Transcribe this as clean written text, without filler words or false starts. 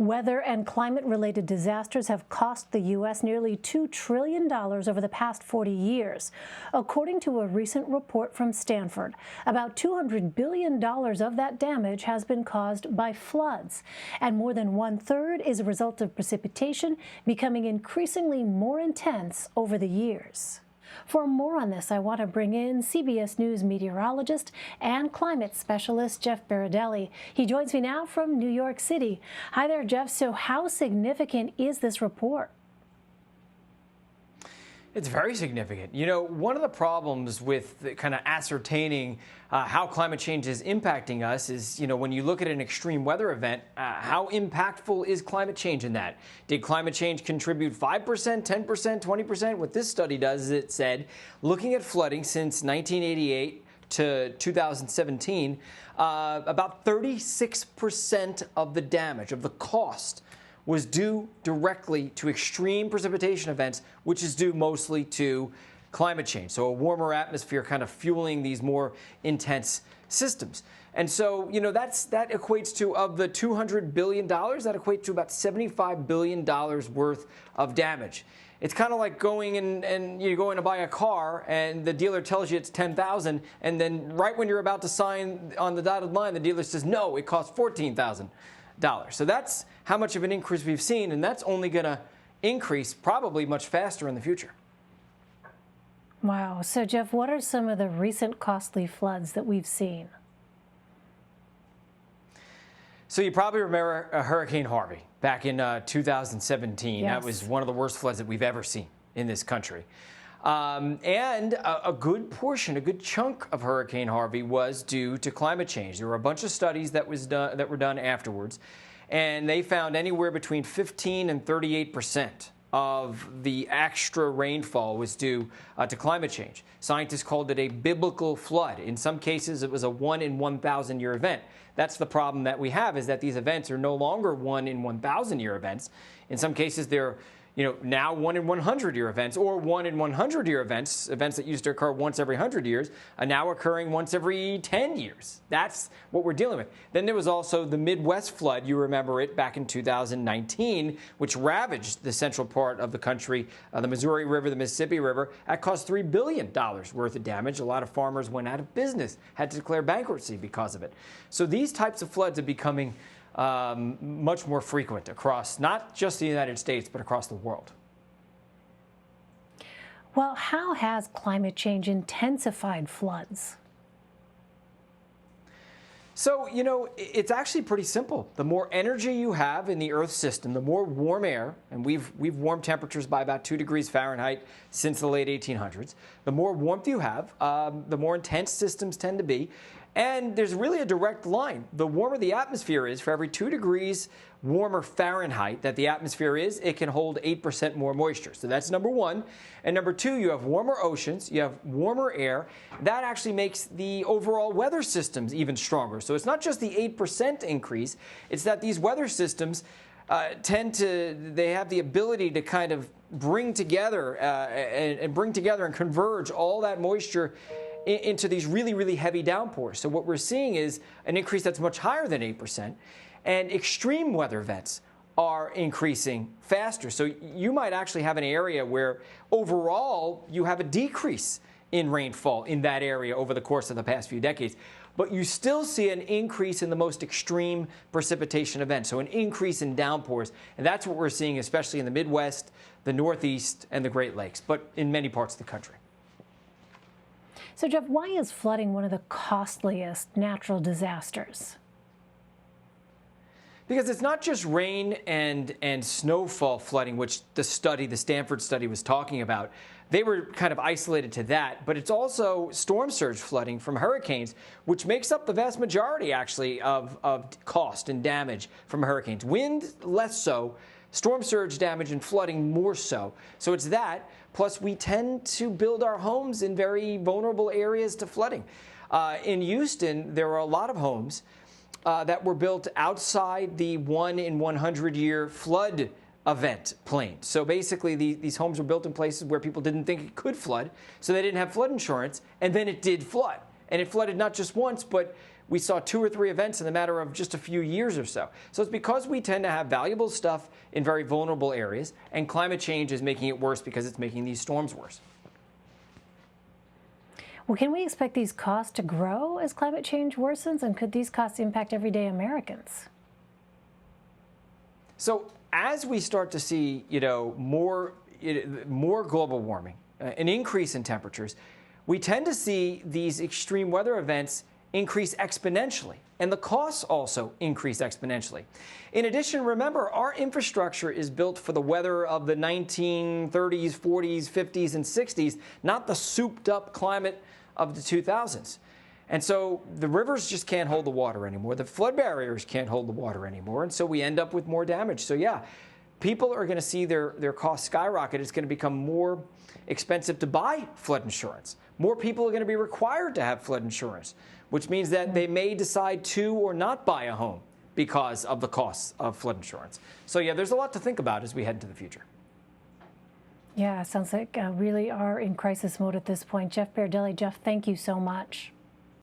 Weather and climate-related disasters have cost the U.S. nearly $2 trillion over the past 40 years. According to a recent report from Stanford, about $200 billion of that damage has been caused by floods, and more than one-third is a result of precipitation becoming increasingly more intense over the years. For more on this, I want to bring in CBS News meteorologist and climate specialist Jeff Berardelli. He joins me now from New York City. Hi there, Jeff. So how significant is this report? It's very significant. You know, one of the problems with kind of ascertaining how climate change is impacting us is, when you look at an extreme weather event, how impactful is climate change in that? Did climate change contribute 5%, 10%, 20%? What this study does is it said, looking at flooding since 1988 to 2017, about 36% of the damage, of the cost, was due directly to extreme precipitation events, which is due mostly to climate change. So a warmer atmosphere kind of fueling these more intense systems. And so, that equates to, of the $200 billion, that equates to about $75 billion worth of damage. It's kind of like going and you're going to buy a car and the dealer tells you it's $10,000, and then right when you're about to sign on the dotted line, the dealer says, no, it costs $14,000. So that's how much of an increase we've seen, and that's only going to increase probably much faster in the future. Wow. So, Jeff, what are some of the recent costly floods that we've seen? So you probably remember Hurricane Harvey back in 2017. Yes. That was one of the worst floods that we've ever seen in this country. And a good portion, a good chunk of Hurricane Harvey was due to climate change. There were a bunch of studies that were done afterwards, and they found anywhere between 15 and 38% of the extra rainfall was due to climate change. Scientists called it a biblical flood. In some cases, it was a 1 in 1,000 year event. That's the problem that we have, is that these events are no longer 1 in 1,000 year events. In some cases, they're now 1 in 100 year events, or 1 in 100 year events that used to occur once every 100 years, are now occurring once every 10 years. That's what we're dealing with. Then there was also the Midwest flood, you remember it, back in 2019, which ravaged the central part of the country, the Missouri River, the Mississippi River. That caused $3 billion worth of damage. A lot of farmers went out of business, had to declare bankruptcy because of it. So these types of floods are becoming much more frequent across not just the United States, but across the world. Well, how has climate change intensified floods? So, it's actually pretty simple. The more energy you have in the Earth's system, the more warm air, and we've warmed temperatures by about 2 degrees Fahrenheit since the late 1800s. The more warmth you have, the more intense systems tend to be. And there's really a direct line. The warmer the atmosphere is, for every 2 degrees warmer Fahrenheit that the atmosphere is, it can hold 8% more moisture. So that's number one. And number two, you have warmer oceans, you have warmer air. That actually makes the overall weather systems even stronger. So it's not just the 8% increase, it's that these weather systems they have the ability to kind of bring together and converge all that moisture into these really, really heavy downpours. So what we're seeing is an increase that's much higher than 8%, and extreme weather events are increasing faster. So you might actually have an area where overall you have a decrease in rainfall in that area over the course of the past few decades, but you still see an increase in the most extreme precipitation events, so an increase in downpours. And that's what we're seeing, especially in the Midwest, the Northeast, and the Great Lakes, but in many parts of the country. So, Jeff, why is flooding one of the costliest natural disasters? Because it's not just rain and snowfall flooding, which the Stanford study was talking about. They were kind of isolated to that, but it's also storm surge flooding from hurricanes, which makes up the vast majority, actually, of cost and damage from hurricanes. Wind, less so. Storm surge damage and flooding more so. So it's that, plus we tend to build our homes in very vulnerable areas to flooding. In Houston, there are a lot of homes that were built outside the 1 in 100 year flood event plain. So basically these homes were built in places where people didn't think it could flood, so they didn't have flood insurance, and then it did flood. And it flooded not just once, but we saw 2 or 3 events in the matter of just a few years or so. So it's because we tend to have valuable stuff in very vulnerable areas, and climate change is making it worse because it's making these storms worse. Well, can we expect these costs to grow as climate change worsens, and could these costs impact everyday Americans? So as we start to see, more global warming, an increase in temperatures, we tend to see these extreme weather events increase exponentially, and the costs also increase exponentially. In addition, remember, our infrastructure is built for the weather of the 1930s, 40s, 50s, and 60s, not the souped-up climate of the 2000s. And so the rivers just can't hold the water anymore. The flood barriers can't hold the water anymore, and so we end up with more damage. So yeah, people are going to see their costs skyrocket. It's going to become more expensive to buy flood insurance. More people are going to be required to have flood insurance, which means that they may decide to or not buy a home because of the costs of flood insurance. So yeah, there's a lot to think about as we head into the future. Yeah, sounds like really are in crisis mode at this point. Jeff Berardelli, Jeff, thank you so much.